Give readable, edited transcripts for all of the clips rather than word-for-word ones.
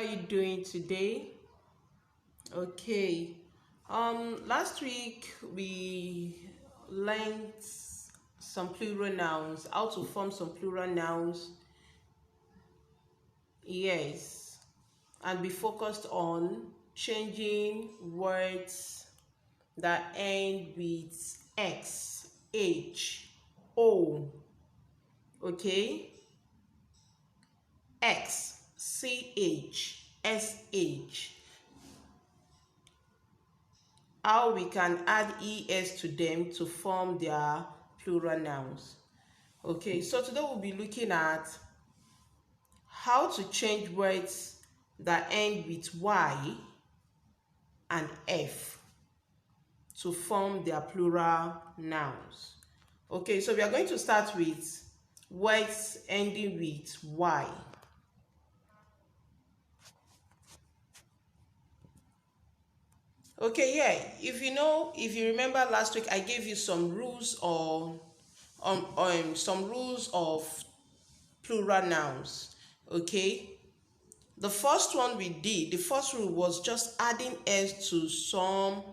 you doing today? Okay. Last week we learned some plural nouns, how to form some plural nouns. Yes. And we focused on changing words that end with X, H, O. Okay? X, CH, SH. How we can add ES to them to form their plural nouns. Okay, so today we'll be looking at how to change words that end with Y and F to form their plural nouns. Okay, so we are going to start with words ending with Y. Okay, yeah, if you remember last week, I gave you some rules or some rules of plural nouns. Okay, the first one we did, the first rule was just adding s to some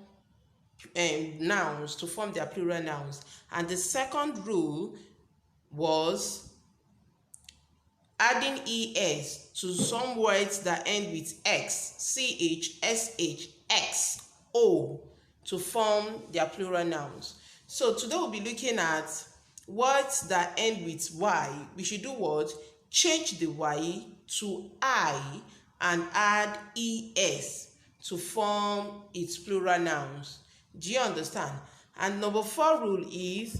nouns to form their plural nouns, and the second rule was adding es to some words that end with x, ch, sh, x, o to form their plural nouns. So today we'll be looking at words that end with y. We should do what? Change the y to I and add es to form its plural nouns. Do you understand? And number 4 rule is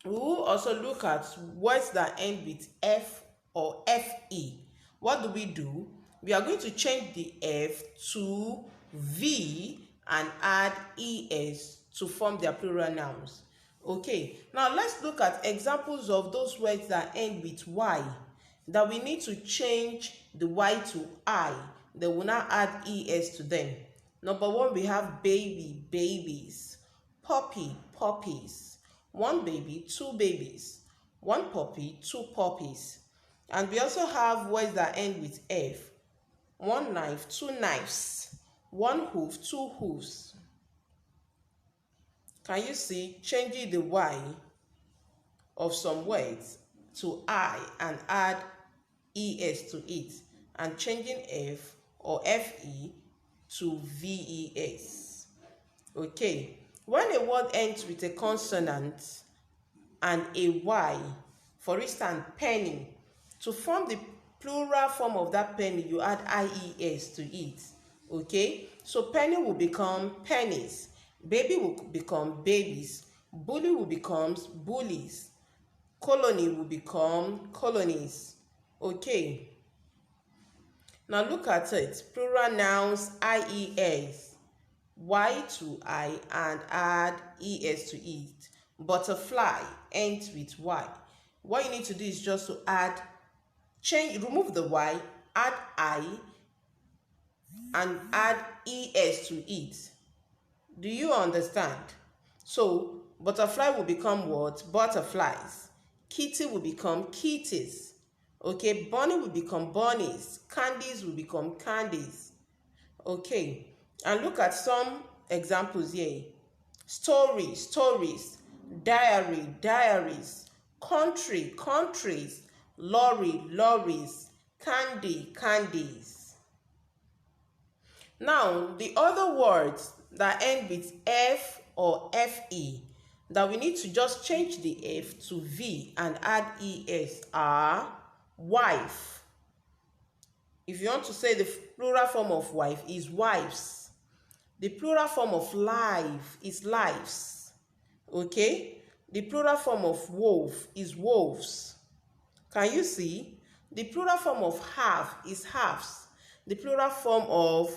we will also look at words that end with f or fe. What do? We are going to change the f to v and add es to form their plural nouns. Okay, now let's look at examples of those words that end with y that we need to change the y to I. They will now add es to them. Number 1, we have baby, babies, puppy, puppies, 1 baby, 2 babies, 1 puppy, 2 puppies. And we also have words that end with f. 1 knife, 2 knives, 1 hoof, 2 hoofs. Can you see? Changing the y of some words to I and add es to it, and changing f or fe to ves. Okay, when a word ends with a consonant and a y, for instance penny, to form the plural form of that penny you add ies to it. Okay, so penny will become pennies, baby will become babies, bully will become bullies, colony will become colonies. Okay, now look at it. Plural nouns ies, y to I and add es to it. Butterfly ends with y. What you need to do is just to remove the y, add I and add es to it. Do you understand? So butterfly will become what? Butterflies. Kitty will become kitties. Okay, bunny will become bunnies. Candies will become candies. Okay, and look at some examples here. Story, stories, diary, diaries, country, countries, lorry, lorries, candy, candies. Now, the other words that end with f or fe that we need to just change the f to v and add es are wife. If you want to say the plural form of wife is wives. The plural form of life is lives. Okay? The plural form of wolf is wolves. Can you see? The plural form of half is halves. The plural form of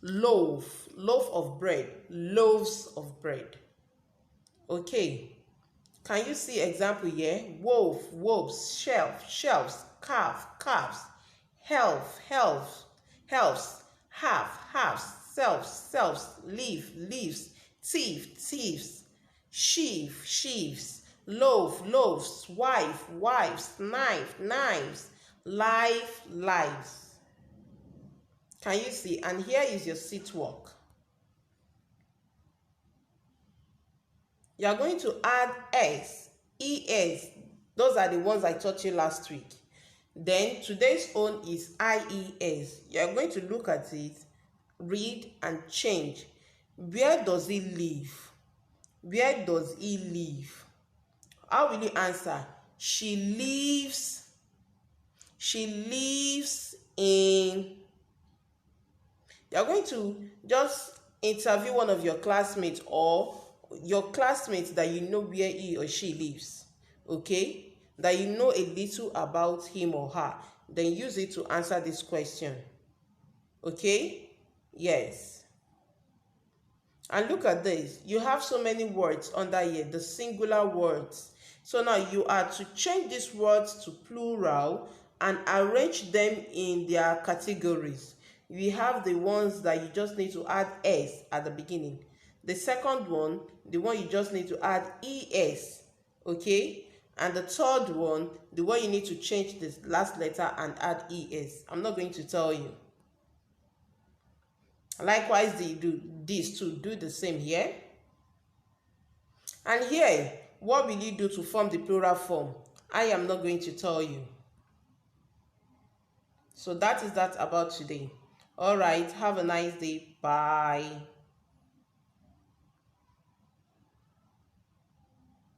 loaf, loaf of bread, loaves of bread. Okay. Can you see example here? Wolf, wolves, shelf, shelves, calf, calves, health, health, healths, half, halves, selves, selves, leaf, leaves, thief, thieves, sheaf, sheaves, loaf, loaves, wife, wives, knife, knives, life, lives. Can you see? And here is your seat work. You are going to add s, es. Those are the ones I taught you last week. Then today's own is ies. You are going to look at it, read, and change. Where does he live? Where does he live? How will you answer? She lives in. You're going to just interview one of your classmates or your classmates that you know where he or she lives, okay? That you know a little about him or her. Then use it to answer this question, okay? Yes. And look at this. You have so many words under here, the singular words. So now you are to change these words to plural and arrange them in their categories. We have the ones that you just need to add s at the beginning. The second one, the one you just need to add es, okay? And the third one, the one you need to change this last letter and add es. I'm not going to tell you. Likewise, these two do the same here. And here, what will you do to form the plural form? I am not going to tell you. So that is that about today. All right, have a nice day. Bye.